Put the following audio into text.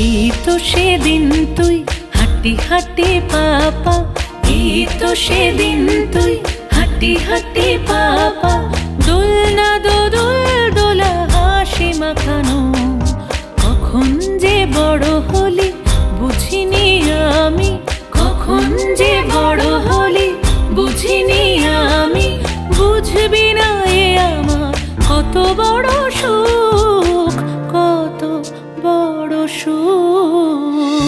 এই তো সেদিন তুই হাঁটি হাঁটি পাপা, এই তো সেদিন তুই হাঁটি হাঁটি পাপা, দোলনা দোদুল দোলা হাসি মাখানো। কখন যে বড় হলি বুঝিনি আমি, কখন যে বড় হলি বুঝিনি আমি। বুঝবি না এ আমার কত বড় সুখ, কত বড় সুখ।